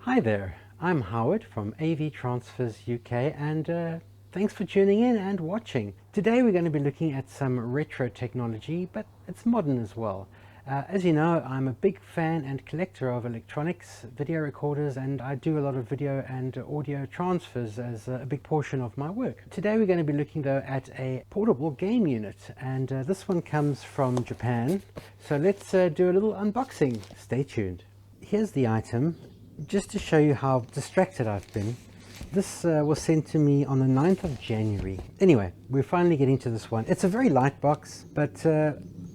Hi there, I'm Howard from AV Transfers UK and thanks for tuning in and watching. Today we're going to be looking at some retro technology, but it's modern as well. As you know, I'm a big fan and collector of electronics, video recorders, and I do a lot of video and audio transfers as a big portion of my work. Today we're going to be looking though at a portable game unit, and this one comes from Japan. So let's do a little unboxing. Stay tuned. Here's the item. Just to show you how distracted I've been, this was sent to me on the 9th of January. Anyway, we're finally getting to this one. It's a very light box, but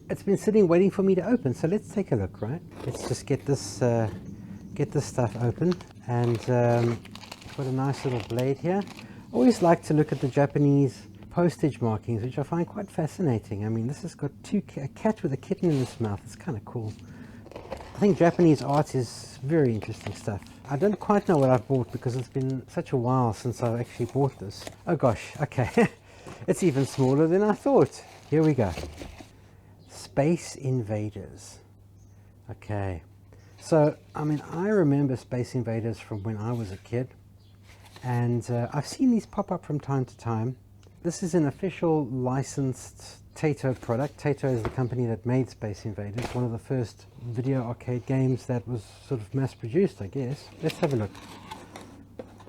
it's been sitting waiting for me to open. So let's take a look, right? Let's just get this stuff open. And got a nice little blade here. I always like to look at the Japanese postage markings, which I find quite fascinating. I mean, this has got a cat with a kitten in its mouth. It's kind of cool. I think Japanese art is very interesting stuff. I don't quite know what I've bought because it's been such a while since I've actually bought this. Oh gosh, okay. It's even smaller than I thought. Here we go. Space Invaders. Okay. So, I mean, I remember Space Invaders from when I was a kid. And I've seen these pop up from time to time. This is an official licensed Taito product. Taito is the company that made Space Invaders, one of the first video arcade games that was sort of mass produced, I guess. Let's have a look.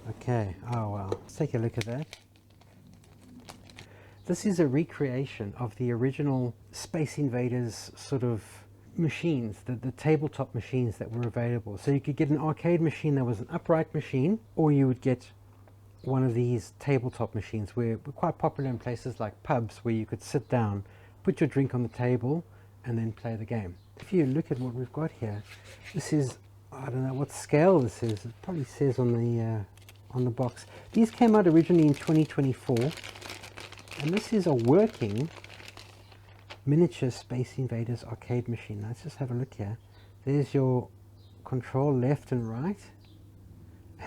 Okay, oh wow, let's take a look at that. This is a recreation of the original Space Invaders sort of machines, the tabletop machines that were available. So you could get an arcade machine that was an upright machine, or you would get one of these tabletop machines were quite popular in places like pubs where you could sit down, put your drink on the table and then play the game. If you look at what we've got here, this is, I don't know what scale this is, it probably says on the box. These came out originally in 2024 and this is a working miniature Space Invaders arcade machine. Let's just have a look here. There's your control left and right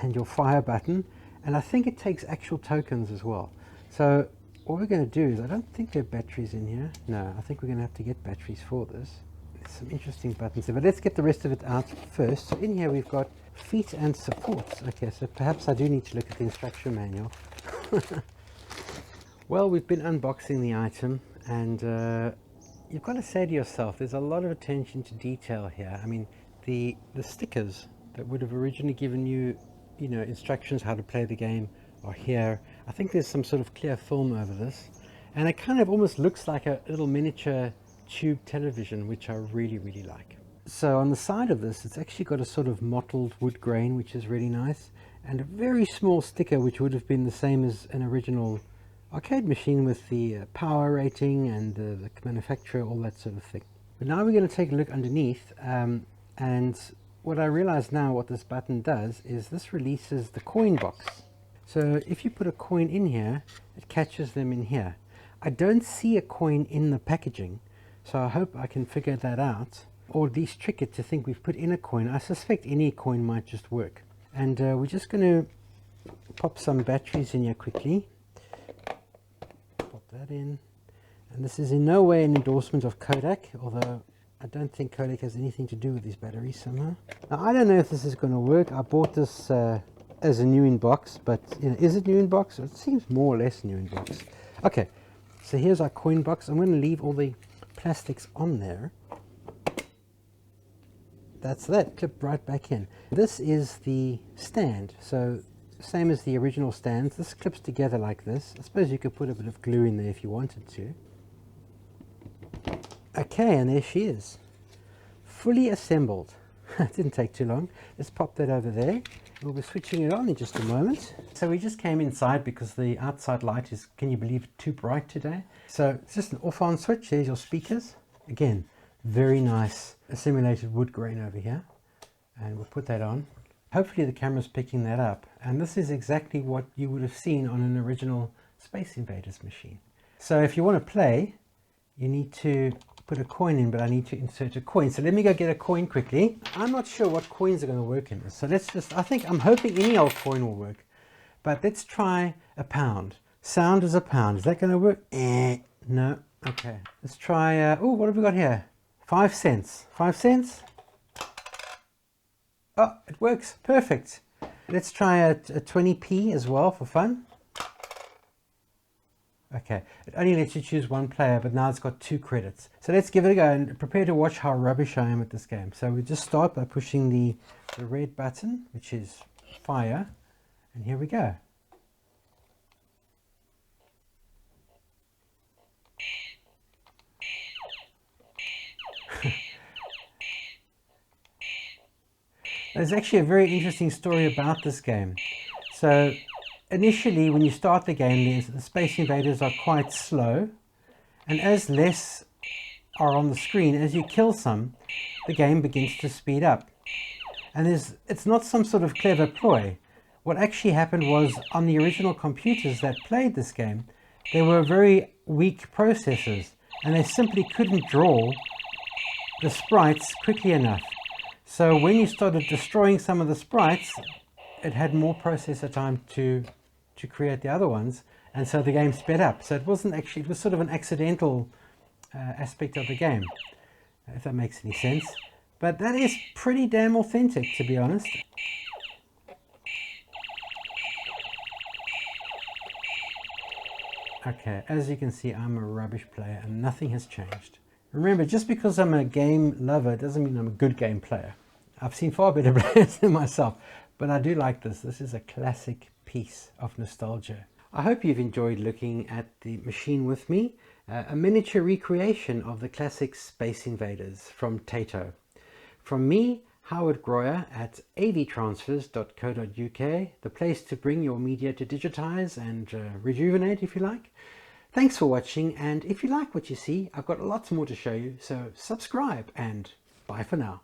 and your fire button. And I think it takes actual tokens as well. So what we're going to do is, I don't think there are batteries in here. No, I think we're going to have to get batteries for this. There's some interesting buttons there, but let's get the rest of it out first. So in here we've got feet and supports. Okay, so perhaps I do need to look at the instruction manual. Well, we've been unboxing the item and you've got to say to yourself, there's a lot of attention to detail here. I mean, the stickers that would have originally given you instructions how to play the game are here. I think there's some sort of clear film over this, and it kind of almost looks like a little miniature tube television, which I really like. So on the side of this, it's actually got a sort of mottled wood grain, which is really nice, and a very small sticker which would have been the same as an original arcade machine with the power rating and the manufacturer, all that sort of thing. But now we're going to take a look underneath, and what I realize now what this button does is this releases the coin box. So if you put a coin in here, it catches them in here. I don't see a coin in the packaging, so I hope I can figure that out, or at least trick it to think we've put in a coin. I suspect any coin might just work. And we're just going to pop some batteries in here quickly. Pop that in. And this is in no way an endorsement of Kodak, although I don't think Kodak has anything to do with these batteries somehow. Now, I don't know if this is going to work. I bought this as a new in box, but is it new in box? It seems more or less new in box. Okay, so here's our coin box. I'm going to leave all the plastics on there. That's that, clipped right back in. This is the stand. So same as the original stands. This clips together like this. I suppose you could put a bit of glue in there if you wanted to. Okay, and there she is, fully assembled. It didn't take too long. Let's pop that over there. We'll be switching it on in just a moment. So we just came inside because the outside light is, can you believe it, too bright today. So it's just an off-on switch. There's your speakers. Again, very nice simulated wood grain over here. And we'll put that on. Hopefully the camera's picking that up. And this is exactly what you would have seen on an original Space Invaders machine. So if you want to play, you need to put a coin in, but I need to insert a coin. So let me go get a coin quickly. I'm not sure what coins are going to work in this. So let's just, I'm hoping any old coin will work. But let's try a pound. Sound is a pound. Is that going to work? No. Okay. Let's try, oh, what have we got here? 5 cents. 5 cents? Oh, it works. Perfect. Let's try a 20p as well for fun. Okay, it only lets you choose one player, but now it's got 2 credits. So let's give it a go and prepare to watch how rubbish I am at this game. So we just start by pushing the red button, which is fire, and here we go. There's actually a very interesting story about this game. So initially, when you start the game, the Space Invaders are quite slow, and as less are on the screen, as you kill some, the game begins to speed up. And it's not some sort of clever ploy. What actually happened was, on the original computers that played this game, they were very weak processors, and they simply couldn't draw the sprites quickly enough. So when you started destroying some of the sprites, it had more processor time to create the other ones, and so the game sped up. So it wasn't actually, it was sort of an accidental aspect of the game, if that makes any sense. But that is pretty damn authentic, to be honest. Okay, as you can see, I'm a rubbish player and nothing has changed. Remember, just because I'm a game lover doesn't mean I'm a good game player. I've seen far better players than myself, but I do like this. This is a classic piece of nostalgia. I hope you've enjoyed looking at the machine with me, a miniature recreation of the classic Space Invaders from Taito. From me, Howard Groyer at avtransfers.co.uk, the place to bring your media to digitize and rejuvenate, if you like. Thanks for watching, and if you like what you see, I've got lots more to show you, so subscribe and bye for now.